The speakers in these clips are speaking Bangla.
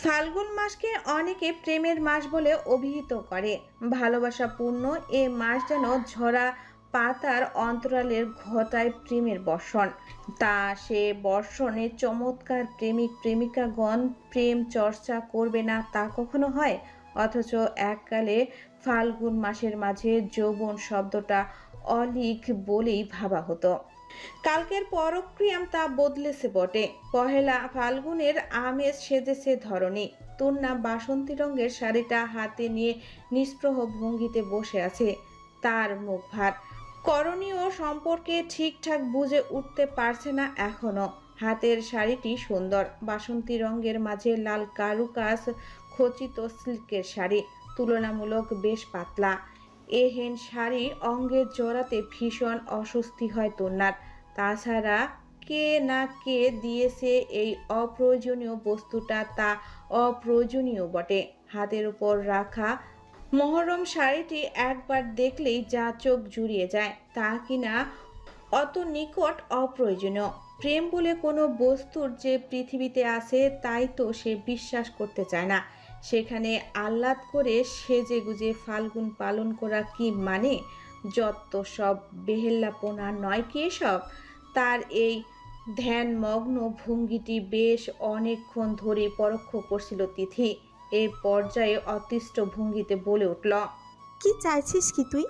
ফাল্গুন মাসকে অনেকে প্রেমের মাস বলে অভিহিত করে। ভালোবাসাপূর্ণ এ মাস যেন ঝরা পাতার অন্তরালের ঘটায় প্রেমের বর্ষণ। তা সে বর্ষণে চমৎকার প্রেমিক প্রেমিকাগণ প্রেম চর্চা করবে না তা কখনো হয়? অথচ এককালে ফাল্গুন মাসের মাঝে যৌবন শব্দটা অলিক বলেই ভাবা হতো। কালকের পরক্রিয়াম তা বদলেছে বটে। পহেলা ফাল্গুনের আমেজ সেজেছে ধরণী। তূর্ণা বাসন্তী রঙের শাড়িটা হাতে নিয়ে নিস্পৃহ ভঙ্গিতে বসে আছে। তার মুখ ভার, করণীয় সম্পর্কে ঠিকঠাক বুঝে উঠতে পারছে না এখনো। হাতের শাড়িটি সুন্দর, বাসন্তী রঙের মাঝে লাল কারুকাজ খচিত সিল্কের শাড়ি, তুলনামূলক বেশ পাতলা। এহেন শাড়ি অঙ্গে জড়াতে ভীষণ অস্বস্তি হয় তন্নার। তাছাড়া কে না কে দিয়েছে এই অপ্রয়োজনীয় বস্তুটা তা অপ্রয়োজনীয় বটে। হাতের উপর রাখা মহরম শাড়িটি একবার দেখলেই যা চোখ জুড়িয়ে যায় তা কিনা অত নিকট অপ্রয়োজনীয়। প্রেম বলে কোনো বস্তুর যে পৃথিবীতে আছে তাই তো সে বিশ্বাস করতে চায় না। সেখানে আহ্লাদ করে সেজে গুজে ফাল্গুন পালন করা কি মানে? যত সব বেহেল্লাপনা নয় কি এসব? তার এই ধ্যানমগ্ন ভঙ্গিটি বেশ অনেকক্ষণ ধরে পরোক্ষ করছিল তিথি। এই পর্যায়ে অতিষ্ঠ ভঙ্গিতে বলে উঠল, কি চাইছিস কি তুই?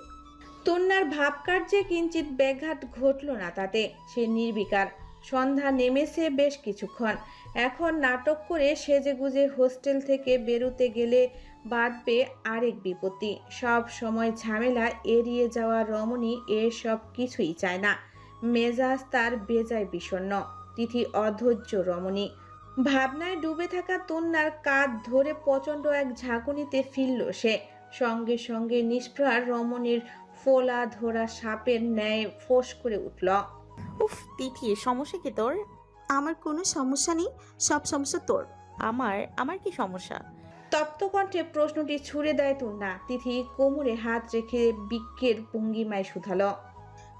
তন্নার ভাবকার্যে কিঞ্চিত ব্যাঘাত ঘটল না তাতে। সে নির্বিকার। সন্ধ্যা নেমেছে বেশ কিছুক্ষণ। এখন নাটক করে সেজেগুজে হোস্টেল থেকে বেরোতে গেলে বাঁধবে আরেক বিপত্তি। সব সময় ঝামেলা এড়িয়ে যাওয়া রমণী এসব কিছুই চায় না। মেজাজ তার বেজায় বিষণ্ণ। তিথি অধৈর্য রমণী। ভাবনায় ডুবে থাকা তন্নার কাঁধ ধরে প্রচণ্ড এক ঝাঁকুনিতে ফিরল সে। সঙ্গে সঙ্গে নিষ্প্রাণ রমণীর ফোলা ধরা সাপের ন্যায় ফোঁস করে উঠল, উফ তিথি, সমস্যা কি তোর? আমার কোনো সমস্যা নেই, সব সমস্যা তোর। আমার আমার কি সমস্যা? তপ্ত কণ্ঠে প্রশ্নটি ছুড়ে দেয় তন্না। তিথি কোমরে হাত রেখে বিক্ষের ভঙ্গিমায় শুধালো,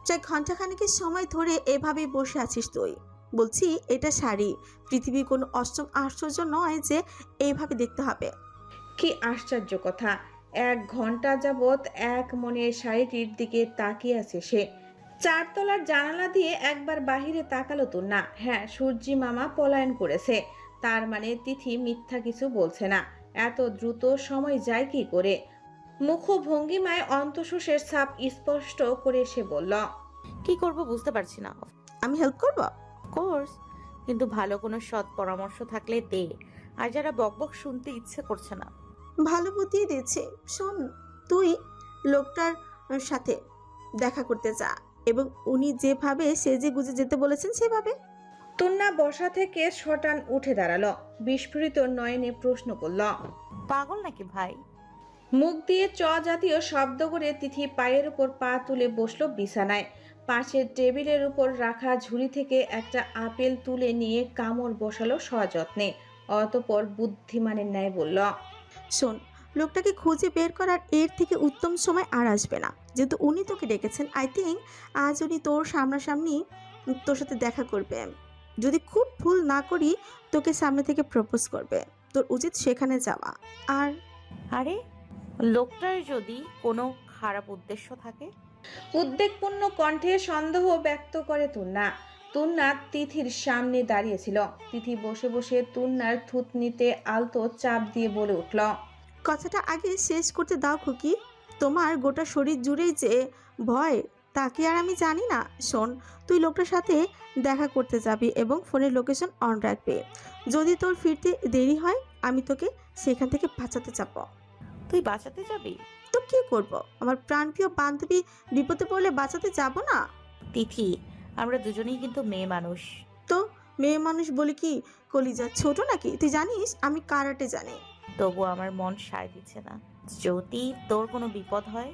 প্রায় ঘন্টাখানেকের সময় ধরে এভাবেই বসে আছিস তুই? বলছি এটা শাড়ি, পৃথিবীর কোনো অষ্টম আশ্চর্য নয় যে এইভাবে দেখতে হবে। কি আশ্চর্য কথা! 1 ঘন্টা যাবৎ এক মনে শাড়িটির দিকে তাকিয়ে আছে সে। 4 তলার জানালা দিয়ে একবার বাহিরে তাকালো তন্না। হ্যাঁ, সূর্যি মামা পলায়ন করেছে। তার মানে তিথি মিথ্যা কিছু বলছে না। এত দ্রুত সময় যায় কি করে? মুখভঙ্গিমায় অন্তঃশোষের ছাপ স্পষ্ট করে সে বলল, কি করব বুঝতে পারছি না। আমি হেল্প করব? কোর্স, কিন্তু ভালো কোনো সৎ পরামর্শ থাকলে দে। আর যারা বকবক শুনতে ইচ্ছে করছে না। ভালো বুদ্ধি দিয়েছে। শোন, তুই লোকটার সাথে দেখা করতে যা এবং উনি যেভাবে সেজে গুজে যেতে বলেছেন সেভাবে। তন্না বসা থেকে শটান উঠে দাঁড়ালো। বিস্ফোরিত নয়নে প্রশ্ন করল, পাগল নাকি ভাই? মুখ দিয়ে চ জাতীয় শব্দ করে তিথি পায়ের উপর পা তুলে বসলো বিছানায়। পাশের টেবিলের উপর রাখা ঝুড়ি থেকে একটা আপেল তুলে নিয়ে কামড় বসালো সযত্নে। অতঃপর বুদ্ধিমানের ন্যায় বলল, শোন, লোকটাকে খুঁজে বের করার এর থেকে উত্তম সময় আর আসবে না। যেহেতু উনি তোকে ডেকেছেন, আই থিঙ্ক আজ উনি তোর সামনাসামনি তোর সাথে দেখা করবে। যদি খুব ভুল না করি তোকে সামনে থেকে প্রপোজ করবে। তোর উচিত সেখানে যাওয়া। আর আরে, লোকটার যদি কোনো খারাপ উদ্দেশ্য থাকে? উদ্বেগপূর্ণ কণ্ঠে সন্দেহ ব্যক্ত করে তুন্না। তুন্না তিথির সামনে দাঁড়িয়েছিল। তিথি বসে বসে তুন্নার থুতনিতে আলতো চাপ দিয়ে বলে উঠল, কথাটা আগে শেষ করতে দাও খুকি। তোমার গোটা শরীর জুড়েই যে ভয় তা কি আর আমি জানি না? শোন, তুই লোকটার সাথে দেখা করতে যাবি এবং ফোনের লোকেশন অন রাখবে। যদি তোর ফিরতে দেরি হয় আমি তোকে সেখান থেকে বাঁচাতে যাব। তুই বাঁচাতে যাবি? তো কি করব? আমার প্রাণপ্রিয় বান্ধবী বিপদে পড়লে বাঁচাতে যাব না? তিথি, আমরা দুজনেই কিন্তু মেয়ে মানুষ। তো মেয়ে মানুষ বলে কি কলিজা ছোট নাকি? তুই জানিস আমি কারাটে জানি। তবু আমার মন সায় দিচ্ছে না। যদি তোর কোনো বিপদ হয়?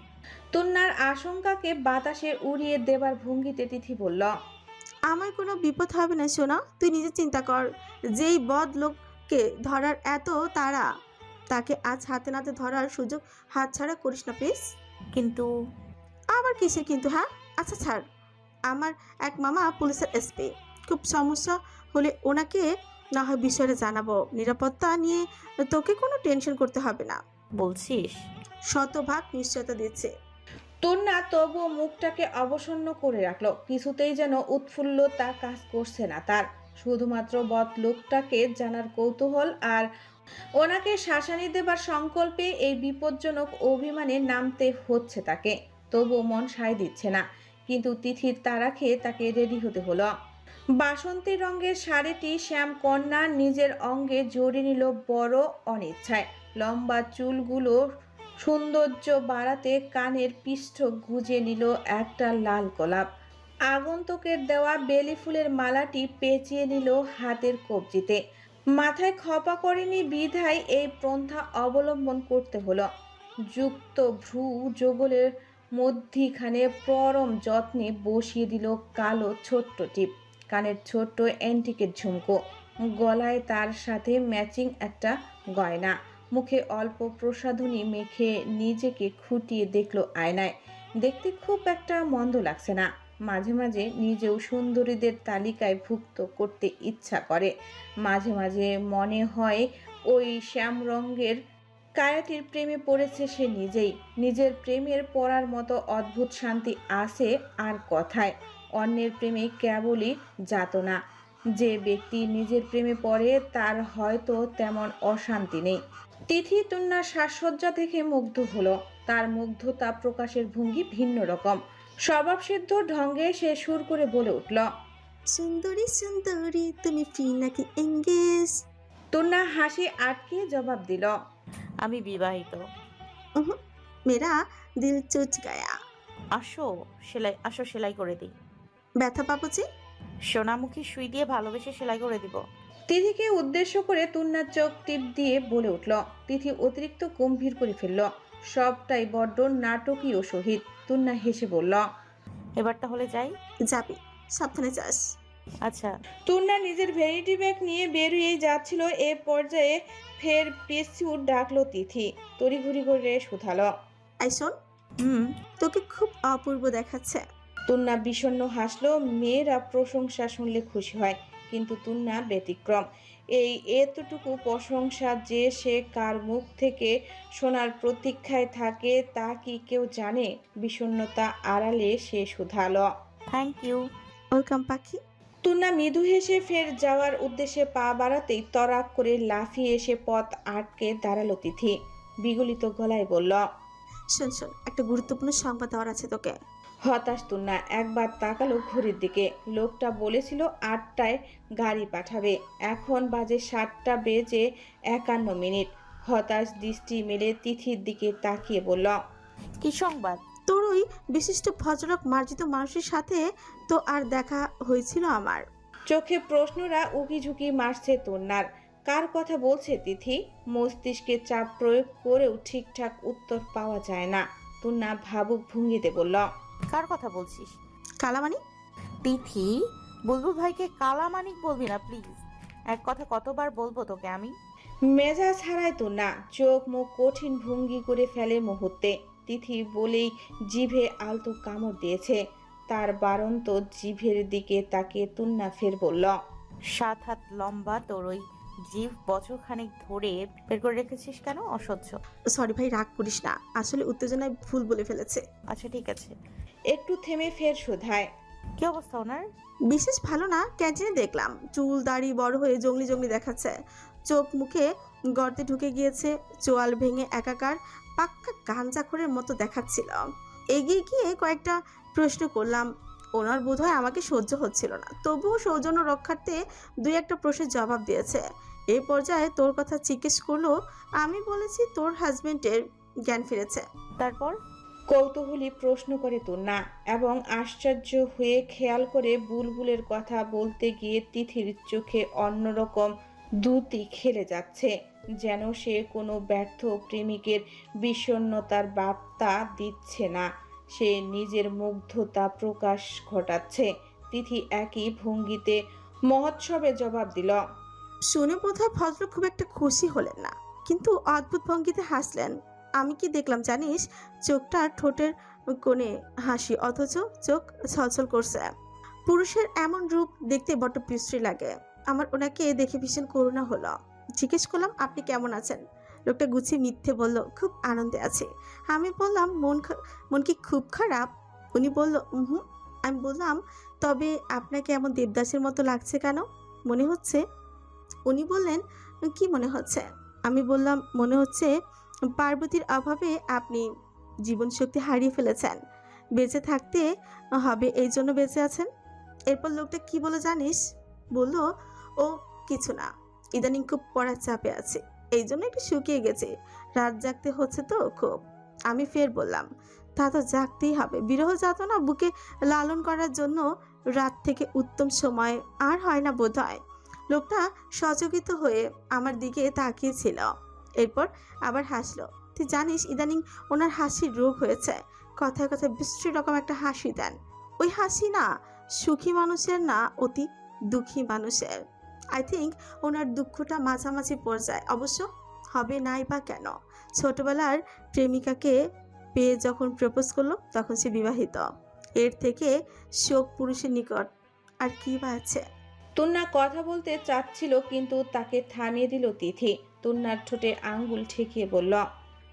তুন্নার আশঙ্কাকে বাতাসে উড়িয়ে দেবার ভঙ্গিতে তিথি বলল, আমার কোনো বিপদ হবে না সোনা, তুই নিজে চিন্তা কর। যেই বদ লোককে ধরার এত তাড়া, তাকে আজ হাতে নাতে ধরার সুযোগ হাতছাড়া করিস না প্লিজ। কিন্তু আবার কিসের কিন্তু? হ্যাঁ, আচ্ছা ছাড়। আমার এক মামা পুলিশের এসপি। খুব সমস্যা হলে ওনাকে না হয় বিষয়টা জানাবো। নিরাপত্তা নিয়ে তোকে কোনো টেনশন করতে হবে না। বলছিস? শতভাগ নিশ্চয়তা দিচ্ছে। তন্না তবুও মুখটাকে অবসন্ন করে রাখলো। কিছুতেই যেন উৎফুল্লতা কাজ করছে না তার। শুধুমাত্র বদলোকটাকে জানার কৌতূহল আর ওনাকে শাসানি দেবার সংকল্পে এই বিপজ্জনক অভিমানে নামতে হচ্ছে তাকে। তবুও মন সায় দিচ্ছে না। কিন্তু তিথির তাড়া খেয়ে তাকে রেডি হতে হলো। বাসন্তী রঙের শাড়িটি শ্যামকন্যা নিজের অঙ্গে জড়িয়ে নিল বড় অনিচ্ছায়। লম্বা চুলগুলো সৌন্দর্য বাড়াতে কানের পৃষ্ঠ গুজে নিল একটা লাল গোলাপ। আগন্তুকের দেওয়া বেলি ফুলের মালাটি পেঁচিয়ে নিল হাতের কবজিতে। মাথায় খপা করেনি বিধায় এই পন্থা অবলম্বন করতে হলো। যুক্ত ভ্রু যুগলের মধ্যিখানে পরম যত্নে বসিয়ে দিল কালো ছোট্ট টিপ। কানের ছোট্ট অ্যান্টিকের ঝুমকো, গলায় তার সাথে ম্যাচিং একটা গয়না। মুখে অল্প প্রসাধনী মেখে নিজেকে খুঁটিয়ে দেখলো আয়নায়। দেখতে খুব একটা মন্দ লাগছে না। মাঝে মাঝে নিজেও সুন্দরীদের তালিকায় ভুক্ত করতে ইচ্ছা করে। মাঝে মাঝে মনে হয় ওই শ্যাম রঙের কায়াটির প্রেমে পড়েছে সে নিজেই। নিজের প্রেমের পড়ার মতো অদ্ভুত শান্তি আসে আর কথায়। অন্যের প্রেমে কেবলই যাতনা। যে ব্যক্তি নিজের প্রেমে পড়ে তার হয়তো তেমন অশান্তি নেই। তিথি তন্নার সাজসজ্জা দেখে মুগ্ধ হলো। তার মুগ্ধতা প্রকাশের ভঙ্গি ভিন্ন রকম। স্বভাবসিদ্ধ ঢঙ্গে সে সুর করে বলে উঠল, সুন্দরী সুন্দরী, তুমি ফ্রি নাকি এঙ্গেজ? তন্না হাসি আটকে জবাব দিল, আমি বিবাহিত। মেরা দিল চুচ গায়া। আসো সেলাই করে দিই। ব্যথা পাবো যে? সোনামুখী সুই দিয়ে ভালোবেসে সেলাই করে দিব। তিথিকে উদ্দেশ্য করে তুন্নার চোখ টিপ দিয়ে বলে উঠল। তিথি অতিরিক্ত গম্ভীর করে ফেলল। সবটাই বড্ড নাটকীয় সহিত। তুন্না হেসে বলল, এবার তাহলে যাই। যাবি, সাবধানে যাস। আচ্ছা। তুন্না নিজের ভ্যানিটি ব্যাগ নিয়ে বেরিয়েই যাচ্ছিল। এ পর্যায়ে ফের পিছু ডাকলো তিথি। তড়িঘড়ি করে শুধালো, আই শোন, তোকে খুব অপূর্ব দেখাচ্ছে। তুন্না বিষণ্ণ হাসলো। মেয়েরা প্রশংসা শুনলে খুশি হয়, কিন্তু তুন্না ব্যতিক্রম। এই এতটুকু প্রশংসা যে সে কার মুখ থেকে শোনার প্রতীক্ষায় থাকে তা কি কেউ জানে? বিষণ্ণতা আড়ালে সে শুধালো, থ্যাংক ইউ। ওয়েলকাম পাখি। তুন্না মৃদু হেসে ফের যাওয়ার উদ্দেশ্যে পা বাড়াতেই তরাক করে লাফিয়ে এসে পথ আটকে দাঁড়ালো তিথি। বিগলিত গলায় বলল, শোন শোন, একটা গুরুত্বপূর্ণ সংবাদ দেওয়ার আছে তোকে। হতাশ তুন্না একবার তাকালো ঘড়ির দিকে। লোকটা বলেছিল 8টায় গাড়ি পাঠাবে, এখন বাজে 7:51। হতাশ দৃষ্টি মেলে তিথির দিকে তাকিয়ে বলল, কি সংবাদ? তোর ওই বিশিষ্ট ভদ্রলোক মার্জিত মানুষের সাথে তো আর দেখা হয়েছিল আমার। চোখে প্রশ্নরা উকিঝুঁকি মারছে তন্নার। কার কথা বলছে তিথি? মস্তিষ্কে চাপ প্রয়োগ করেও ঠিকঠাক উত্তর পাওয়া যায় না। তন্না ভাবুক ভঙ্গিতে বলল, কার কথা বলছিস? কালামানি। তিথি, বুলবুল ভাইকে কালামানিক বলবি না প্লিজ। এক কথা কতবার বলবো তোকে আমি? মেজাজ হারায় তন্না। চোখ মুখ কঠিন ভঙ্গি করে ফেলে মুহূর্তে। তিথি বলেই জিভে আলতো কামড় দিয়েছে। তার বারন্ত জিভের দিকে তাকিয়ে তুন্না ফের বলল, 7 হাত লম্বা তোর ওই জিভ বছরখানেক ধরে বের করে রেখেছিস কেন? অসহ্য। সরি ভাই, রাগ করিস না, আসলে উত্তেজনায় ভুল বলে ফেলেছে। আচ্ছা ঠিক আছে। একটু থেমে ফের শোধায়, কি অবস্থা ওনার? বিশেষ ভালো না, ক্যান্টিনে দেখলাম চুল দাড়ি বড় হয়ে জঙ্গলি জঙ্গলি দেখাচ্ছে। চোখ মুখে গর্তে ঢুকে গিয়েছে, চোয়াল ভেঙে একাকার, পাক্কা গাঞ্জাখোরের মতো দেখাচ্ছিল। এগিয়ে গিয়ে কয়েকটা প্রশ্ন করলাম। ওনার বোধহয় আমাকে সহ্য হচ্ছিল না, তবুও সৌজন্য রক্ষার্থে 2-1 প্রশ্নের জবাব দিয়েছে। এই পর্যায়ে তোর কথা জিজ্ঞেস করলো। আমি বলেছি তোর হাজবেন্ডের জ্ঞান ফিরেছে। তারপর? কৌতূহলী প্রশ্ন করে তন্না এবং আশ্চর্য হয়ে খেয়াল করে বুলবুলের কথা বলতে গিয়ে তিথির চোখে অন্যরকম দ্যুতি খেলে যাচ্ছে, যেন সে কোনো ব্যর্থ প্রেমিকের বিষণ্ণতার বার্তা দিচ্ছে না, সে নিজের মুগ্ধতা প্রকাশ ঘটাচ্ছে। তিথি একই ভঙ্গিতে মহোৎসবে জবাব দিল, শুনে বোধহয় ভদ্রলোক খুব একটা খুশি হলেন না, কিন্তু অদ্ভুত ভঙ্গিতে হাসলেন। আমি কি দেখলাম জানিস? চোখটা ঠোঁটের কোণে হাসি, অথচ চোখ ছলছল করছে। পুরুষের এমন রূপ দেখতে বড্ড বিশ্রী লাগে। আমার ওনাকে দেখে ভীষণ করুণা হলো। জিজ্ঞেস করলাম, আপনি কেমন আছেন? লোকটা গুছিয়ে মিথ্যে বলল, খুব আনন্দে আছে। আমি বললাম, মন কি খুব খারাপ? উনি বলল, হুম। আমি বললাম, তবে আপনাকে এমন দেবদাসের মতো লাগছে কেন? মনে হচ্ছে? উনি বললেন, কি মনে হচ্ছে? আমি বললাম, মনে হচ্ছে পার্বতীর অভাবে আপনি জীবন শক্তি হারিয়ে ফেলেছেন। বেঁচে থাকতে হবে এই জন্য বেঁচে আছেন। এরপর লোকটা কি বলে জানিস? বলল, ও কিছু না, ইদানিং খুব পড়ার চাপে আছে, এই জন্য একটু শুকিয়ে গেছে, রাত জাগতে হচ্ছে তো খুব। আমি ফের বললাম, তা তো জাগতেই হবে, বিরহ যাতনা বুকে লালন করার জন্য রাত থেকে উত্তম সময় আর হয় না বোধ হয়। লোকটা সচকিত হয়ে আমার দিকে তাকিয়েছিল, এরপর আবার হাসলো। তুই জানিস ইদানিং ওনার হাসির রোগ হয়েছে, কথায় কথায় বিশ্রী রকম একটা হাসি দেন। ওই হাসি না সুখী মানুষের না, অতি দুঃখী মানুষের। আই থিঙ্ক ওনার দুঃখটা মাঝামাঝি পর্যায়ে, অবশ্য হবে নাই বা কেন। ছোটবেলার প্রেমিকাকে পেয়ে যখন প্রপোজ করলো তখন সে বিবাহিত, এর থেকে শোক পুরুষের নিকট আর কি বা আছে? তুন্না কথা বলতে চাচ্ছিল কিন্তু তাকে থামিয়ে দিল তিথি। তুন্নার ঠোঁটে আঙ্গুল ঠেকিয়ে বলল,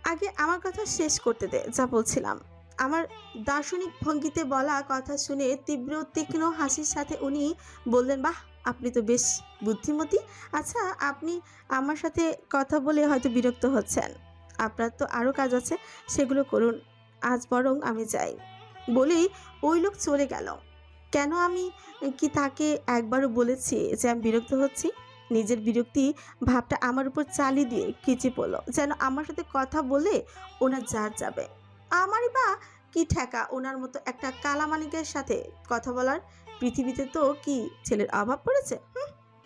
আগে আমার কথা শেষ করতে দে, যা বলছিলাম। আমার দার্শনিক ভঙ্গিতে বলা কথা শুনে তীব্র তীক্ষ্ণ হাসির সাথে উনি বললেন, বাহ, আপনি তো বেশ বুদ্ধিমতী। আচ্ছা, আপনি আমার সাথে কথা বলে হয়তো বিরক্ত হচ্ছেন, আপনার তো আরও কাজ আছে, সেগুলো করুন, আজ বরং আমি যাই। বলেই ওই লোক চলে গেল। কেন আমি কি তাকে একবারও বলেছি যে আমি বিরক্ত হচ্ছি? নিজের বিরক্তি ভাবটা আমার উপর চালিয়ে দিয়ে কিচি পড়লো, যেন আমার সাথে কথা বলে ওনার জাত যাবে। আমারই বা কি ঠেকা ওনার মতো একটা কালামানিকের সাথে কথা বলার? পৃথিবীতে তো কি ছেলের অভাব পড়েছে?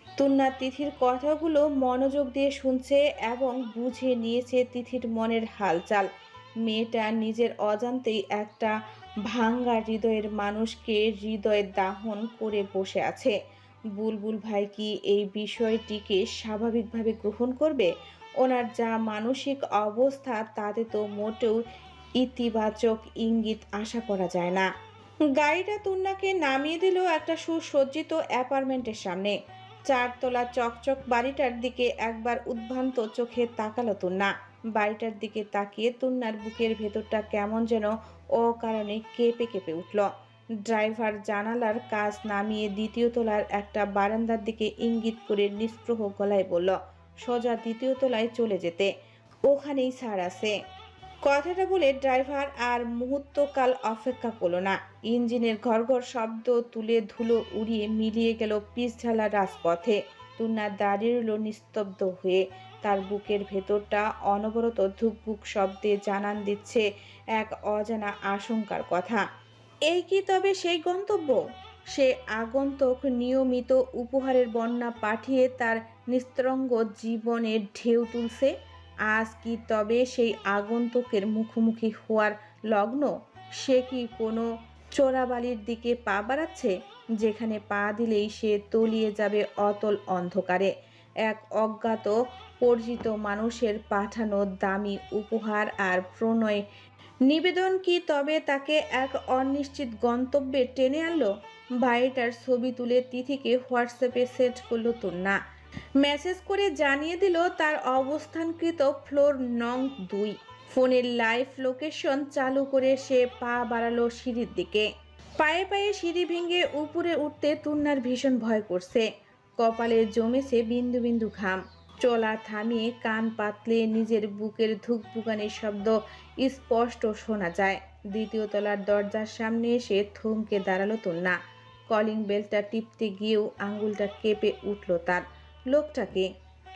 তুন্না তিথির কথাগুলো মনোযোগ দিয়ে শুনছে এবং বুঝে নিয়েছে তিথির মনের হালচাল। মেয়েটা নিজের অজান্তেই একটা ভাঙ্গা হৃদয়ের মানুষকে হৃদয়ে দাহন করে বসে আছে। বুলবুল ভাই কি এই বিষয়টিকে স্বাভাবিকভাবে গ্রহণ করবে? ওনার যা মানসিক অবস্থা তাতে তো মোটেও ইতিবাচক ইঙ্গিত আশা করা যায় না। গাড়িটা তুন্নাকে নামিয়ে দিল একটা সুসজ্জিত অ্যাপার্টমেন্টের সামনে। চারতলা চকচক বাড়িটার দিকে একবার উদ্ভ্রান্ত চোখে তাকালো তুন্না। বাড়িটার দিকে তাকিয়ে তুন্নার বুকের ভেতরটা কেমন যেন অকারণে কেঁপে কেঁপে উঠল। ড্রাইভার জানালার কাজ নামিয়ে দ্বিতীয় তলার একটা বারান্দার দিকে ইঙ্গিত করে নিস্পৃহ গলায় বলল, সোজা দ্বিতীয় তলায় চলে যেতে, ওখানেই ছাড় আছে। কথাটা বলে ড্রাইভার আর মুহূর্তকাল অপেক্ষা করলো না। ইঞ্জিনের ঘড়ঘড় শব্দ তুলে ধুলো উড়িয়ে মিলিয়ে গেল পিচঢালা রাজপথে। তুন্না দাঁড়িয়ে রইল নিস্তব্ধ হয়ে। তার বুকের ভেতরটা অনবরত ধুকপুক শব্দে জানান দিচ্ছে এক অজানা আশঙ্কার কথা। এই কি তবে সেই গন্তব্য? সে আগন্তুক নিয়মিত উপহারের বন্যা পাঠিয়ে তার নিস্তরঙ্গ জীবনের ঢেউ তুলছে। আজ কি তবে সেই আগন্তুকের মুখোমুখি হওয়ার লগ্ন? সে কি কোনো চোরাবালির দিকে পা বাড়াচ্ছে, যেখানে পা দিলেই সে তলিয়ে যাবে অতল অন্ধকারে? এক অজ্ঞাত পরিচিত মানুষের পাঠানো দামি উপহার আর প্রণয় নিবেদন কি তবে তাকে এক অনিশ্চিত গন্তব্যে টেনে আনলো? বাড়িটার ছবি তুলে তিথিকে হোয়াটসঅ্যাপে সেট করলো তুন্না। মেসেজ করে জানিয়ে দিল তার অবস্থানকৃত ফ্লোর নং 2। ফোনের লাইভ লোকেশন চালু করে সে পা বাড়ালো সিঁড়ির দিকে। পায়ে পায়ে সিঁড়ি ভেঙে উপরে উঠতে তুন্নার ভীষণ ভয় করছে। কপালে জমেছে বিন্দু বিন্দু ঘাম। চলা থামিয়ে কান পাতলে নিজের বুকের ধুকপুকানির শব্দ স্পষ্ট শোনা যায়। দ্বিতীয় তলার দরজার সামনে এসে থমকে দাঁড়ালো তুন্না। কলিং বেলটা টিপতে গিয়েও আঙুলটা কেঁপে উঠল তার। লোকটাকে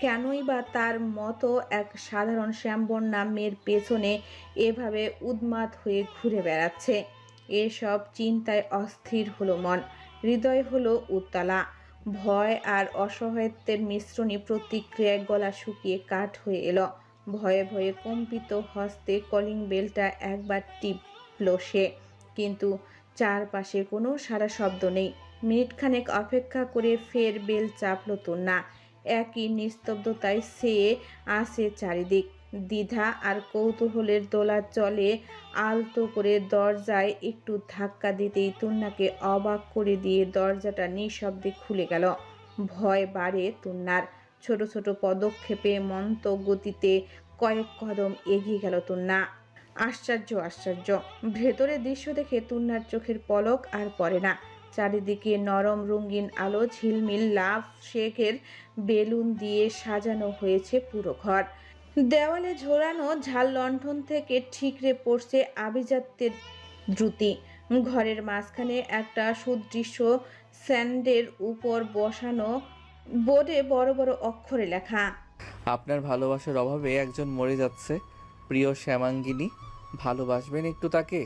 কেনই বা তার মতো এক সাধারণ শ্যামবর্ণা মেয়ের পেছনে এভাবে উন্মাদ হয়ে ঘুরে বেড়াচ্ছে? এসব চিন্তায় অস্থির হলো মন, হৃদয় হলো উত্তালা। ভয় আর অসহায়ত্বের মিশ্রণে প্রতিক্রিয়ায় গলা শুকিয়ে কাঠ হয়ে এলো। ভয়ে ভয়ে কম্পিত হস্তে কলিং বেলটা একবার টিপল সে, কিন্তু চারপাশে কোনো সারা শব্দ নেই। মিনিটখানেক অপেক্ষা করে ফের বেল চাপল তুন্না। একই নিস্তব্ধতায় চেয়ে আছে চারিদিক। দ্বিধা আর কৌতূহলের দোলাচলে আলতো করে দরজায় একটু ধাক্কা দিতেই তুন্নাকে অবাক করে দিয়ে দরজাটা নিঃশব্দে খুলে গেল। ভয় বাড়ে তুন্নার। ছোট ছোট পদক্ষেপে মন্ত গতিতে কয়েক কদম এগিয়ে গেল তুন্না। আশ্চর্য আশ্চর্য, ভেতরের দৃশ্য দেখে তুন্নার চোখের পলক আর পড়ে না। চারিদিকে নরম রঙিন আলো, ঝিলমিল লাভ শেকের বেলুন দিয়ে সাজানো হয়েছে পুরো ঘর। দেওয়ালে ঝোলানো ঝাল লণ্ঠন থেকে ঠিকরে পড়ছে আভিজাত্যের দ্রুতি। ঘরের মাঝখানে একটা সুদৃশ্য স্ট্যান্ডের উপর বসানো বোর্ডে বড় বড় অক্ষরে লেখা, আপনার ভালোবাসার অভাবে একজন মরে যাচ্ছে, প্রিয় শ্যামাঙ্গিনী, ভালোবাসবেন একটু তাকে।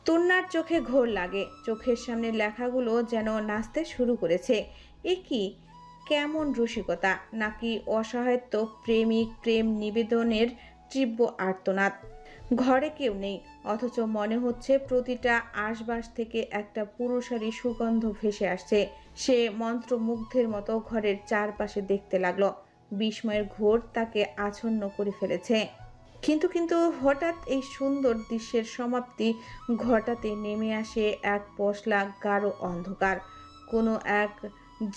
তুন্নার চোখে ঘোর লাগে। চোখের সামনে লেখাগুলো যেন নাচতে শুরু করেছে। এ কি, কেমন রসিকতা, নাকি অসহায়ত্ব, প্রেমিক প্রেম নিবেদনের তীব্র আর্তনাদ। ঘরে কেউ নেই, অথচ মনে হচ্ছে প্রতিটা আশবাস থেকে একটা পুরুষালী সুগন্ধ ভেসে আসছে। সে মন্ত্রমুগ্ধের মতো ঘরের চারপাশে দেখতে লাগলো। বিস্ময়ের ঘোর তাকে আচ্ছন্ন করে ফেলেছে। কিন্তু হঠাৎ এই সুন্দর দৃশ্যের সমাপ্তি ঘটাতে নেমে আসে এক পশলা গাঢ় অন্ধকার। কোনো এক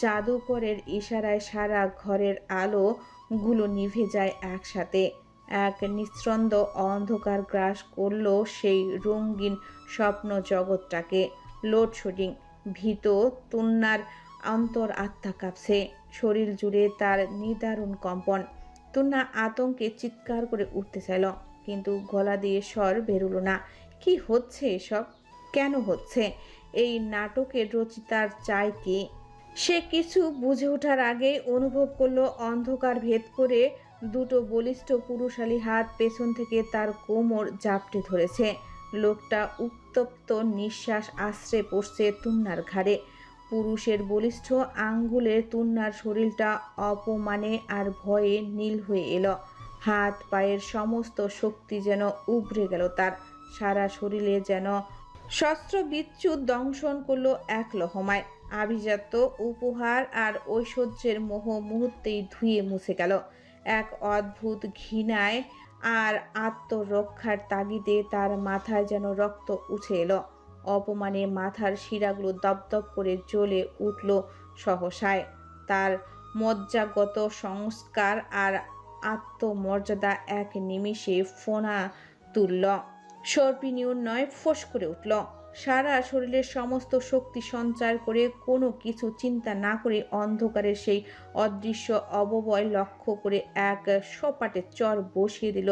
জাদুকরের ইশারায় সারা ঘরের আলোগুলো নিভে যায় একসাথে। এক নিঃস্পন্দ অন্ধকার গ্রাস করলো সেই রঙিন স্বপ্ন জগৎটাকে। লোডশেডিং। ভীত তুন্নার অন্তর আত্মা কাঁপছে, শরীর জুড়ে তার নিদারুণ কম্পন। তুন্না আতঙ্কে চিৎকার করে উঠতে চাইল, কিন্তু গলা দিয়ে স্বর বেরোলো না। কি হচ্ছে এসব? কেন হচ্ছে? এই নাটকের রচিতার চায় কি? সে কিছু বুঝে ওঠার আগেই অনুভব করলো অন্ধকার ভেদ করে দুটো বলিষ্ঠ পুরুষালী হাত পেছন থেকে তার কোমর জাপটে ধরেছে। লোকটা উত্তপ্ত নিঃশ্বাস আশ্রে পড়ছে তুন্নার ঘাড়ে। পুরুষের বলিষ্ঠ আঙ্গুলের তুন্নার শরীরটা অপমানে আর ভয়ে নীল হয়ে এলো। হাত পায়ের সমস্ত শক্তি যেন উবড়ে গেল তার। সারা শরীরে যেন শস্ত্র বিচ্যুত দংশন করলো এক লহমায়। আভিজাত্য, উপহার আর ঐশ্বর্যের মোহ মুহূর্তেই ধুয়ে মুছে গেল। এক অদ্ভুত ঘৃণায় আর আত্মরক্ষার তাগিদে তার মাথায় যেন রক্ত উঠে এলো। অপমানে মাথার শিরাগুলো দপদপ করে জ্বলে উঠল সহসায়। তার মজ্জাগত সংস্কার আর আত্মমর্যাদা এক নিমিষে ফোনা তুলল। সর্পিনীয় নয়, ফোঁস করে উঠল। সারা শরীরের সমস্ত শক্তি সঞ্চার করে কোনো কিছু চিন্তা না করে অন্ধকারের সেই অদৃশ্য অববয় লক্ষ্য করে এক সপাটে চর বসিয়ে দিল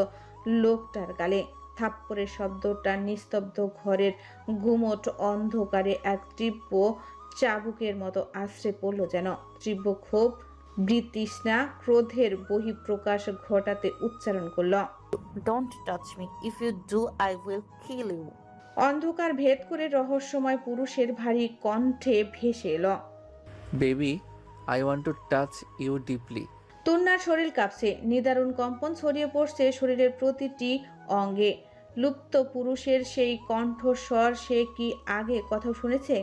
লোকটার গালে। থাপ্পড়ের শব্দটা নিস্তব্ধ ঘরের গুমোট অন্ধকারে এক তীব্র চাবুকের মতো আশ্রে পড়ল যেন। তীব্র ক্ষোভ, বৃতৃষ্ণা, ক্রোধের বহিঃপ্রকাশ ঘটাতে উচ্চারণ করল, don't touch me, if you do I will kill you. অন্ধকার ভেদ করে রহস্যময় পুরুষের ভারী কণ্ঠে ভেসে এলো, baby, I want to touch you deeply. তুন্নার শরীর কাঁপছে, নিদারুণ কম্পন ছড়িয়ে পড়ছে শরীরের প্রতিটি অঙ্গে। লুপ্ত পুরুষের সেই কণ্ঠস্বর, সে কি আগে কথা শুনেছে?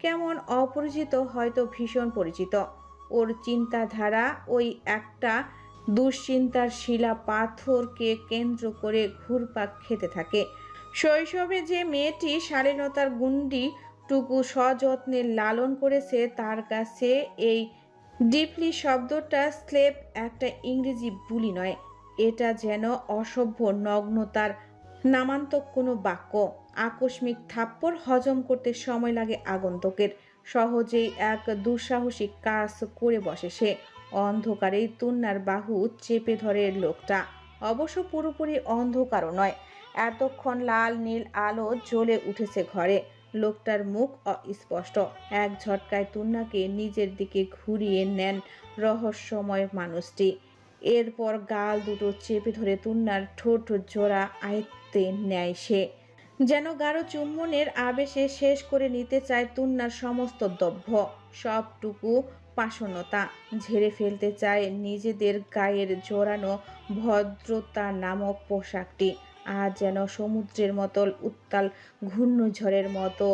কেমন অপরিচিত, হয়তো ভীষণ পরিচিত। ওর চিন্তাধারা ওই একটা দুশ্চিন্তার শিলা পাথরকে কেন্দ্র করে ঘুরপাক খেতে থাকে। শৈশবে যে মেয়েটি শালীনতার গুন্ডিটুকু সযত্নে লালন করেছে, তার কাছে এই ডিপলি শব্দটা স্লেপ একটা ইংরেজি বুলি নয়। এটা যেন অসভ্য নগ্নতার নামান্তক কোনো বাক্য। আকস্মিক থাপ্পড় হজম করতে সময় লাগে আগন্তুকের। সহজেই এক দুঃসাহসিক কাজ করে বসে সে। অন্ধকারেই তুন্নার বাহু চেপে ধরে লোকটা। অবশ্য পুরোপুরি অন্ধকারও নয়, এতক্ষণ লাল নীল আলো জ্বলে উঠেছে ঘরে। লোকটার মুখ অস্পষ্ট। এক ঝটকায় তুন্নাকে নিজের দিকে ঘুরিয়ে নেন রহস্যময় মানুষটি। এরপর গাল দুটো চেপে ধরে তুন্নার ঠোঁট জোড়া আয়ত্তে নেয় সে। যেন গাঢ় চুম্বনের আবেশে শেষ করে নিতে চায় তুন্নার সমস্ত দভ্য, সবটুকু পাষণ্যতা। ঝেড়ে ফেলতে চায় নিজেদের গায়ের জোরানো ভদ্রতা নামক পোশাকটি। আজ যেন সমুদ্রের মতো উত্তাল ঘূর্ণিঝড়ের মতো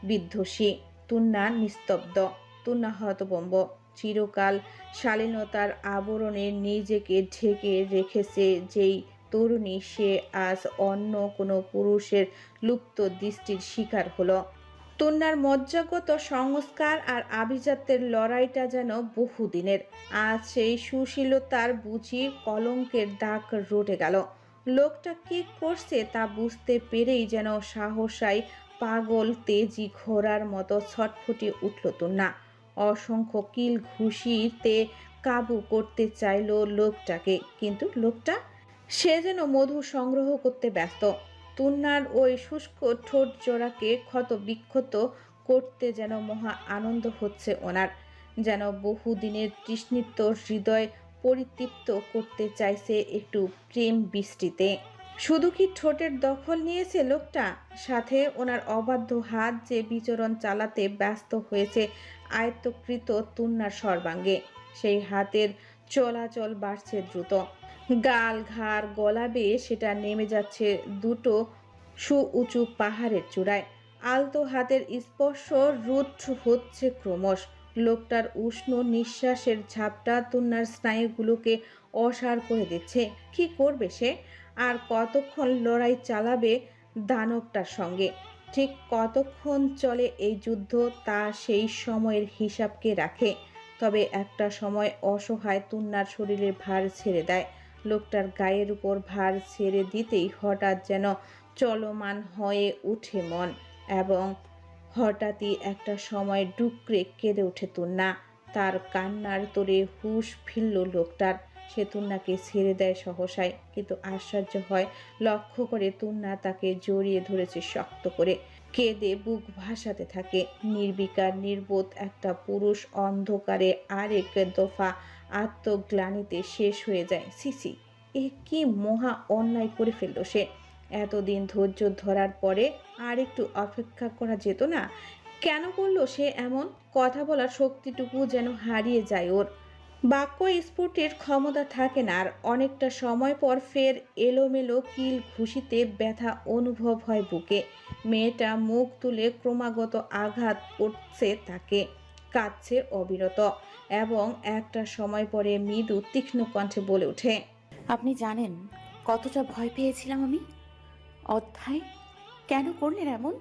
বিধ্বসী। তুন্না নিস্তব্ধ, তুন্না হতভম্ব। চিরকাল শালীনতার আবরণে নিজেকে ঢেকে রেখেছে যেই তরুণী, সে আজ অন্য কোনো পুরুষের লুপ্ত দৃষ্টির শিকার হলো। তন্নার মজ্জাগত সংস্কার আর আভিজাত্যের লড়াইটা যেন বহুদিনের। আজ সেই সুশীলতার বুঝি কলঙ্কের দাগ রটে গেল। লোকটা কি করছে তা বুঝতে পেরেই যেন সাহসাই পাগল তেজি ঘোড়ার মতো ছটফটিয়ে উঠল তন্না। অসংখ্য কিল ঘুষিতে কাবু করতে চাইল লোকটাকে, কিন্তু লোকটা সে যেন মধু সংগ্রহ করতে ব্যস্ত। তুন্নার ওই শুষ্ক ঠোঁট জোড়াকে ক্ষত বিক্ষত করতে যেন মহা আনন্দ হচ্ছে ওনার। যেন বহুদিনের তৃষ্ণিত হৃদয় পরিতৃপ্ত করতে চাইছে একটু প্রেম বৃষ্টিতে। শুধু কি ঠোঁটের দখল নিয়েছে লোকটা, সাথে ওনার অবাধ্য হাত যে বিচরণ চালাতে ব্যস্ত হয়েছে আয়ত্তকৃত তুন্নার সর্বাঙ্গে। সেই হাতের চলাচল বাড়ছে দ্রুত, গাল ঘাড় গলা বেয়ে সেটা নেমে যাচ্ছে দুটো সুউঁচু পাহাড়ের চূড়ায়। আলতো হাতের স্পর্শ রুদ্ধ হচ্ছে ক্রমশ। লোকটার উষ্ণ নিঃশ্বাসের ঝাপটা তুন্নার স্নায়ুগুলোকে অসাড় করে দিচ্ছে। কি করবে সে? আর কতক্ষণ লড়াই চালাবে দানবটার সঙ্গে? ঠিক কতক্ষণ চলে এই যুদ্ধ তা সেই সময়ের হিসাবকে রাখে। তবে একটা সময় অসহায় তুন্নার শরীরের ভার ছেড়ে দেয়। লোকটার গায়ের উপর ভার ছেড়ে দিতেই হঠাৎ যেন চলমান হয়ে উঠে মন, এবং হঠাৎই একটা সময় ডুকরে কেঁদে ওঠে তুন্না। তার কান্নার তোড়ে হুঁশ ফিরল লোকটার। সে তুন্নাকে ছেড়ে দেয় সহসায়, কিন্তু আশ্চর্য হয় লক্ষ্য করে তুন্না তাকে জড়িয়ে ধরেছে শক্ত করে। কেঁদে বুক ভাসাতে থাকে। নির্বিকার নির্বোধ একটা পুরুষ অন্ধকারে আরেক দফা আত্মগ্লানিতে শেষ হয়ে যায়। সিসি, এ কি মহা অন্যায় করে ফেলল সে! এতদিন ধৈর্য ধরার পরে আর একটু অপেক্ষা করা যেত না? কেন করলো সে এমন? কথা বলার শক্তিটুকু যেন হারিয়ে যায় ওর। বাক্য স্ফুটের ক্ষমতা থাকে না আর। অনেকটা সময় পর ফের এলোমেলো কিল ঘুষিতে ব্যথা অনুভব হয় বুকে। মেয়েটা মুখ তুলে ক্রমাগত আঘাত করছে তাকে, কাঁদছে অবিরত, এবং একটা সময় পরে মৃদু তীক্ষ্ণ কণ্ঠে বলে ওঠে, আপনি জানেন কতটা ভয় পেয়েছিলাম আমি? অধ্যায়, কেন করলেন এমন?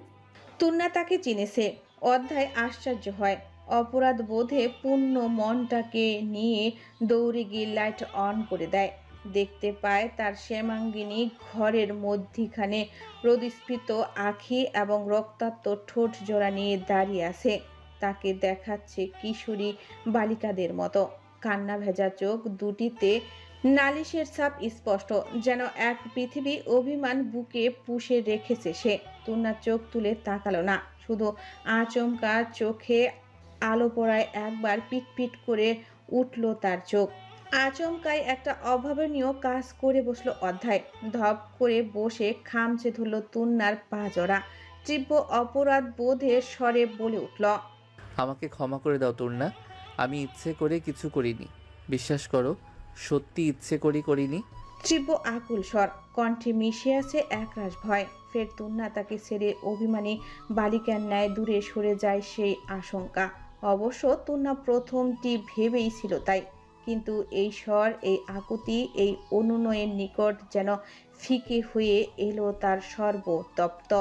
তুন্না তাকে চিনেছে। অধ্যায় আশ্চর্য হয়। অপরাধ বোধে পূর্ণ মনটাকে নিয়ে দৌড়ে গিয়ে লাইট অন করে দেয়। দেখতে পায় তার শ্যামাঙ্গিনী ঘরের মধ্যিখানে রোদস্ফীত আঁখি এবং রক্তাক্ত ঠোঁট জোড়া নিয়ে দাঁড়িয়ে আছে। তাকে দেখাচ্ছে কিশোরী বালিকাদের মতো। কান্না ভেজা চোখ দুটিতে নালিশের ছাপ স্পষ্ট, যেন এক পৃথিবী অভিমান বুকে পুষে রেখেছে সে। তুন্না চোখ তুলে তাকালো না, শুধু আচমকা চোখে আলো পড়ায় একবার পিটপিট করে উঠল তার চোখ। আচমকাই একটা অভাবনীয় কাজ করে বসলো অধ্যায়। ধপ করে বসে খামচে ধরল তুন্নার পা জড়া। তীব্র অপরাধ বোধের স্বরে বলে উঠল, আমাকে ক্ষমা করে দাও তূর্ণা। আমি ইচ্ছে করে কিছু করিনি। বিশ্বাস করো, সত্যি ইচ্ছে করিনি। তীব্র আকুল স্বর, কণ্ঠে মিশে আছে একরাশ ভয়। ফের তুন্না তাকে ছেড়ে অভিমানী বালিকার ন্যায় দূরে সরে যায় সেই আশঙ্কা। অবশ্য তুন্না প্রথমটি ভেবেই ছিল তাই, কিন্তু এই স্বর, এই আকুতি, এই অনুনয়ের নিকট যেন ফিকে হয়ে এলো তার সর্বতপ্ত।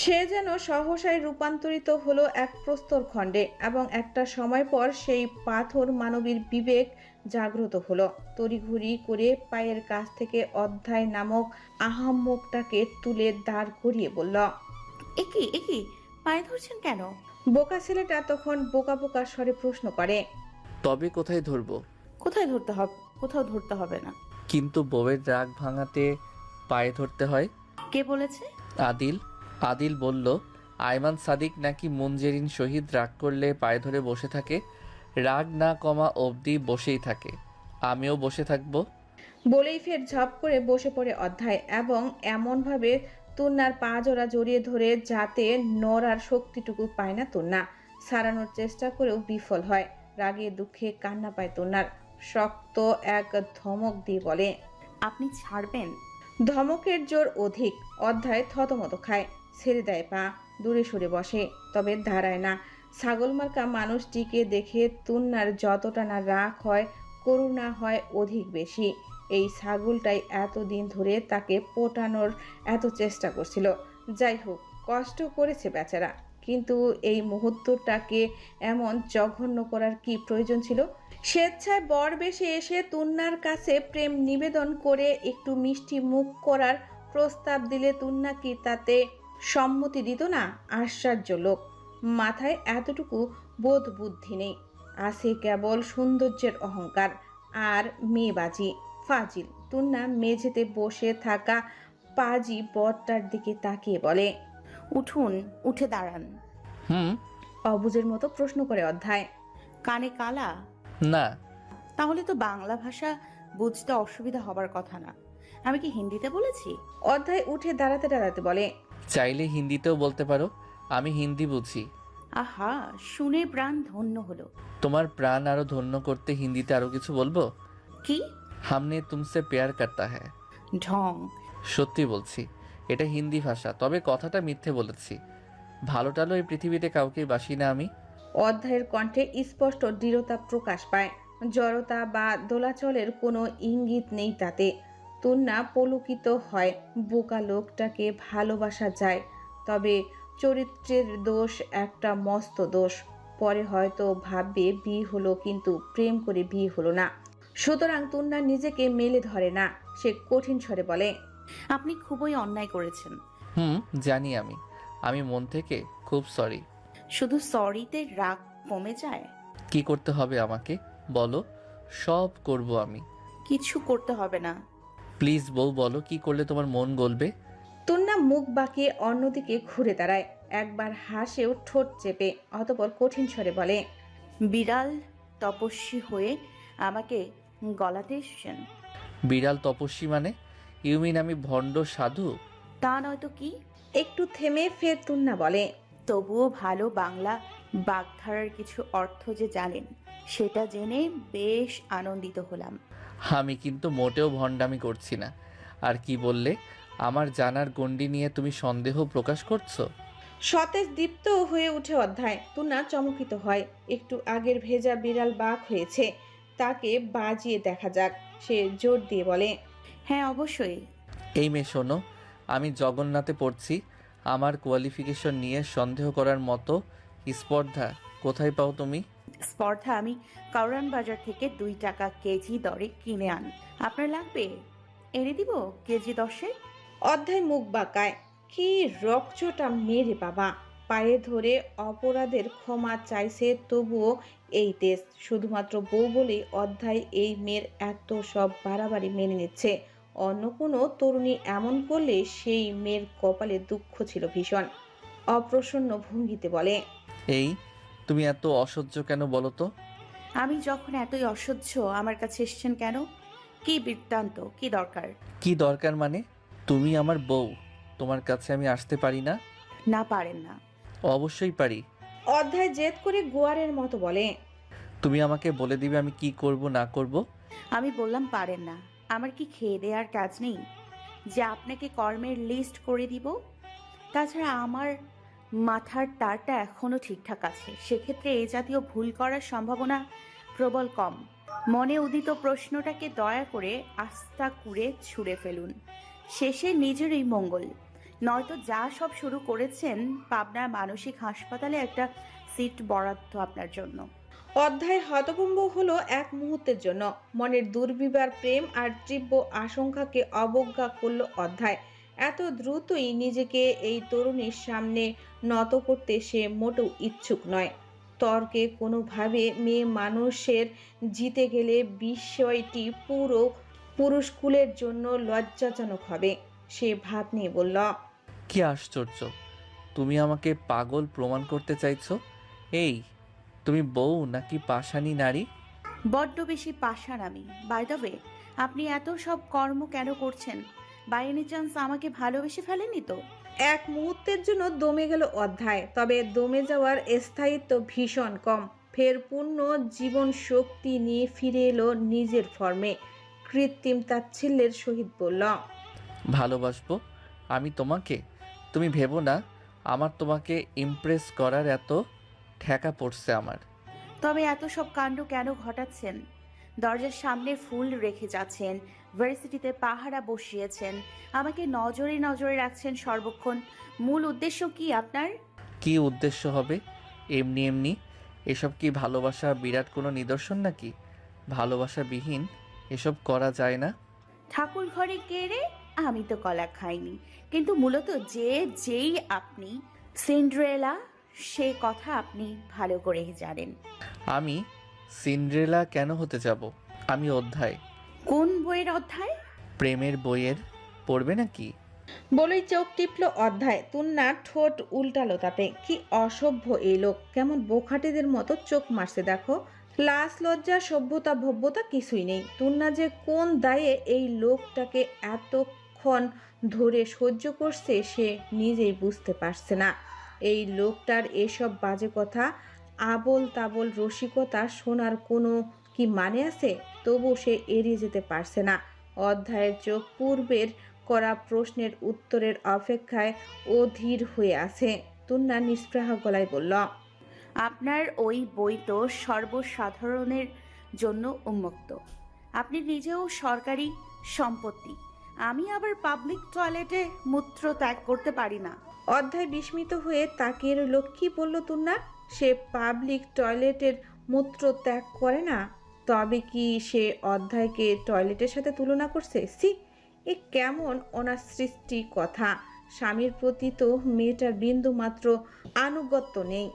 সে যেন সহসায় রূপান্তরিত হলো এক প্রস্তর খণ্ডে, এবং একটা সময় পর সেই পাথর মানবীর বিবেক জাগ্রত হলো। তড়িঘড়ি করে পায়ের কাছ থেকে অধ্যায় নামক আহাম্মকটাকে তুলে দাঁড় করিয়ে বলল, একি পায়ে ধরছেন কেন? বোকা ছেলেটা তখন বোকা বোকা স্বরে প্রশ্ন করে, তবে কোথায় ধরবো? কোথায় ধরতে হবে? কোথাও ধরতে হবে না। কিন্তু বউয়ের রাগ ভাঙাতে পায়ে ধরতে হয়। কে বলেছে? আদিল বলল, আয়মান সাদিক নাকি মুনজেরিন শহীদ রাগ করলে পায়ে ধরে বসে থাকে, রাগ না কমা অবধি বসেই থাকে। আমিও বসে থাকবো। বলেই ফের ঝপ করে বসে পড়ে অধ্যায়, এবং এমনভাবে তুন্নার পা জোড়া জড়িয়ে ধরে যাতে নড়ার শক্তিটুকু পায় না তুন্না। সারানোর চেষ্টা করেও বিফল হয়। রাগে দুঃখে কান্না পায় তুন্নার। শক্ত এক ধমক দিয়ে বলে, আপনি ছাড়বেন? ধমকের জোর অধিক। অধ্যায় থতমত খায়, ছেড়ে দেয় পা, দূরে সরে বসে, তবে দাঁড়ায় না। ছাগলমার্কা মানুষটিকে দেখে তুন্নার যতটা না রাগ হয়, করুণা হয় অধিক বেশি। এই ছাগলটাই এতদিন ধরে তাকে পটানোর এত চেষ্টা করছিল। যাই হোক, কষ্ট করেছে বেচারা, কিন্তু এই মুহূর্তটাকে এমন জঘন্য করার কি প্রয়োজন ছিল? স্বেচ্ছায় বর বেশে এসে তুন্নার কাছে প্রেম নিবেদন করে একটু মিষ্টি মুখ করার প্রস্তাব দিলে তুন্না কি তাতে সম্মতি দিত না? আশ্চর্য লোক, মাথায় এতটুকু বোধ বুদ্ধি নেই, আছে কেবল সৌন্দর্যের অহংকার আর মেয়েবাজি। ফাজিল। তুন্না মেঝেতে বসে থাকা পাজি বরটার দিকে তাকিয়ে বলে। উঠুন, উঠে দাঁড়ান। হুম। অবুঝের মতো প্রশ্ন করে অধ্যায়। কানে কালা? না। তাহলে তো বাংলা ভাষা বুঝতে অসুবিধা হবার কথা না। আমি কি হিন্দিতে বলেছি? অধ্যায় উঠে দাঁড়াতে দাঁড়াতে বলে। চাইলে হিন্দিতেও বলতে পারো, আমি হিন্দি বুঝি। আহা, শুনে প্রাণ ধন্য হলো। তোমার প্রাণ আরো ধন্য করতে হিন্দিতে আরো কিছু বলবো? কি? হামনে তুমসে প্যার করতা হ্যায়। ঢং। সত্যি বলছি, এটা হিন্দি ভাষা, তবে কথাটা মিথ্যে বলেছি। ভালো টালো এই পৃথিবীতে কাউকে বাসি না আমি। অধ্যায়ের কণ্ঠে স্পষ্ট দৃঢ়তা প্রকাশ পায়, জড়তা বা দোলাচলের কোনো ইঙ্গিত নেই তাতে। তুন্না পলকিত হয়। বোকা লোকটাকে ভালোবাসা যায়, তবে চরিত্রের দোষ একটা মস্ত দোষ। পরে হয়তো ভাববে বিয়ে হলো, কিন্তু প্রেম করে বিয়ে হলো না। সুতরাং তুন্না নিজেকে মেলে ধরে না। সে কঠিন স্বরে বলে। আপনি খুবই অন্যায় করেছেন। জানি আমি। আমি মন থেকে খুব সরি। শুধু সরিতে রাগ কমে যায়? কি করতে হবে আমাকে বলো, সব করব আমি। কিছু করতে হবে না। প্লিজ বউ, বলো কি করলে তোমার মন গলবে। তুন্না মুখ বাঁকিয়ে অন্যদিকে ঘুরে দাঁড়ায়, একবার হাসেও ঠোঁট চেপে, অতঃপর কঠিন স্বরে বলে। বিড়াল তপস্বী হয়ে আমাকে গলাতে এসেছেন? বিড়াল তপস্বী মানে? ইউমিন আমি ভণ্ড সাধু? তা নয়তো কি? একটু থেমে ফের তুন্না বলে। তবুও ভালো বাংলা বাগধারার কিছু অর্থ যে জানেন, সেটা জেনে বেশ আনন্দিত হলাম। আমি কিন্তু মোটেও ভণ্ডামি করছি না। আর কি বললে? আমার জানার গণ্ডি নিয়ে তুমি সন্দেহ প্রকাশ করছো? সতেজ দীপ্ত হয়ে উঠে অধ্যায়। তুন্না চমকিত হয়। একটু আগের ভেজা বিড়াল বাঘ হয়েছে, তাকে বাজিয়ে দেখা যাক। সে জোর দিয়ে বলে। হ্যাঁ, অবশ্যই। এই মেয়ে শোনো, আমি জগন্নাথে পড়ছি। আমার কোয়ালিফিকেশন নিয়ে সন্দেহ করার মতো স্পর্ধা কোথায় পাও তুমি? স্পর্ধা আমি কারওয়ান বাজার থেকে 2 টাকা কেজি দরে কিনে আপনার লাগবে? এনে দিব কেজি 10-এ। অধ্যায় মুখ বাঁকায়। কি রকচটা মেরে বাবা! পায়ে ধরে অপরাধের ক্ষমা চাইছে, তবুও এই দেশ শুধুমাত্র বউ বলেই অধ্যায় এই মেয়ের এত সব বাড়াবাড়ি মেনে নিচ্ছে। অন্য কোনো তরুণী এমন করলে সেই মেয়ের কপালে দুঃখ ছিল ভীষণ। অপ্রসন্ন ভঙ্গিতে বলে। এই, তুমি এত অসহ্য কেন বলো তো? আমি যখন এতই অসহ্য, আমার কাছে এসেছেন কেন? কি বৃত্তান্ত, কি দরকার? কি দরকার মানে? তুমি আমার বউ, তোমার কাছে আমি আসতে পারি না? না, পারেন না। অবশ্যই পারি। অধ্যায় জেদ করে গোয়ারের মতো বলে। তুমি আমাকে বলে দিবে আমি কি করব না করব? আমি বললাম পারেন না। আমার কি খেয়ে দেওয়ার কাজ নেই যে আপনাকে কর্মের লিস্ট করে দিব? তাছাড়া আমার মাথার তারটা এখনো ঠিকঠাক আছে, সেক্ষেত্রে এই জাতীয় ভুল করার সম্ভাবনা প্রবল কম। মনে উদিত প্রশ্নটাকে দয়া করে আস্থা কুড়ে ছুঁড়ে ফেলুন, শেষে নিজেরই মঙ্গল। নয়তো যা সব শুরু করেছেন, পাবনার মানসিক হাসপাতালে একটা সিট বরাদ্দ আপনার জন্য। অধ্যায় হতভম্ব হলো এক মুহূর্তের জন্য। মনের দুর্বিবার প্রেম আর তীব্র আশঙ্কাকে অবজ্ঞা করলো অধ্যায়। এত দ্রুতই নিজেকে এই তরুণীর সামনে নত করতে সে মোটেও ইচ্ছুক নয়। তর্কে কোনোভাবে মেয়ে মানুষের জিতে গেলে বিষয়টি পুরো পুরুষকুলের জন্য লজ্জাজনক হবে। সে ভাব নিয়ে বলল। কি আশ্চর্য, তুমি আমাকে পাগল প্রমাণ করতে চাইছো? এই, তুমি বউ নাকি পাষাণী নারী? বড্ড বেশি পাষাণ আমি। বাই দ্য ওয়ে, আপনি এত সব কর্ম কেন করছেন? বাই এনি চান্স আমাকে ভালোবেসে ফেলেনি তো? এক মুহূর্তের জন্য দমে গেল অধ্যায়, তবে দমে যাওয়ার স্থায়িত্ব ভীষণ কম। ফের পূর্ণ জীবন শক্তি নিয়ে ফিরে এলো নিজের ফর্মে। কৃত্রিম তাচ্ছিল্যের সহিত বলল। ভালোবাসবো আমি তোমাকে? তুমি ভেবো না আমার তোমাকে ইমপ্রেস করার এত ঠেকা পড়ছে আমার। তবে এত সব কাণ্ড কেন ঘটাচ্ছেন? দরজার সামনে ফুল রেখে যাচ্ছেন, ভার্সিটিতে পাহারা বসিয়েছেন, আমাকে নজরে নজরে রাখছেন সর্বক্ষণ। মূল উদ্দেশ্য কি আপনার? কি উদ্দেশ্য হবে? এমনি এমনি? এসব কি ভালোবাসা বিরাট কোনো নিদর্শন নাকি? ভালোবাসাবিহীন এসব করা যায় না। ঠাকুর ঘরে কেড়ে আমি তো কলা খাইনি, কিন্তু মূলত যেই আপনি সিন্ড্রেলা, সে কথা আপনি ভালো করেই জানেন। আমি সিন্ড্রেলা কেন হতে যাব? আমি অধ্যায়। কোন বইয়ের অধ্যায়? প্রেমের বইয়ের। পড়বে নাকি? বলেই চোখ টিপল অধ্যায়। তুন্না ঠোঁট উল্টালো তাতে। কি অসভ্য এই লোক, কেমন বোখাটেদের মতো চোখ মারছে দেখো। লাজ লজ্জা সভ্যতা ভব্যতা কিছুই নেই। তুন্না যে কোন দায়ে এই লোকটাকে এতক্ষণ ধরে সহ্য করছে সে নিজেই বুঝতে পারছে না। এই লোকটার এসব বাজে কথা, আবোল তাবোল রসিকতা শোনার কোনো কি মানে আছে? তবু সে এড়িয়ে যেতে পারছে না। অধ্যায়ের চোখ পূর্বের করা প্রশ্নের উত্তরের অপেক্ষায় অধীর হয়ে আছে। তুন্না নিস্পৃহ গলায় বলল, আপনার ওই বই তো সর্বসাধারণের জন্য উন্মুক্ত। আপনি নিজেও সরকারি সম্পত্তি। আমি আবার পাবলিক টয়লেটে মূত্র ত্যাগ করতে পারি না। অধ্যায় বিস্মিত হয়ে তাকিয়ে রইল। কি বলল তুন্না? সে পাবলিক টয়লেটের মূত্র ত্যাগ করে না? তবে কি সে অধ্যায়কে টয়লেটের সাথে তুলনা করছে? সি, এ কেমন ওনার সৃষ্টি কথা। স্বামীর প্রতি তো মেয়েটার বিন্দু মাত্র আনুগত্য নেই।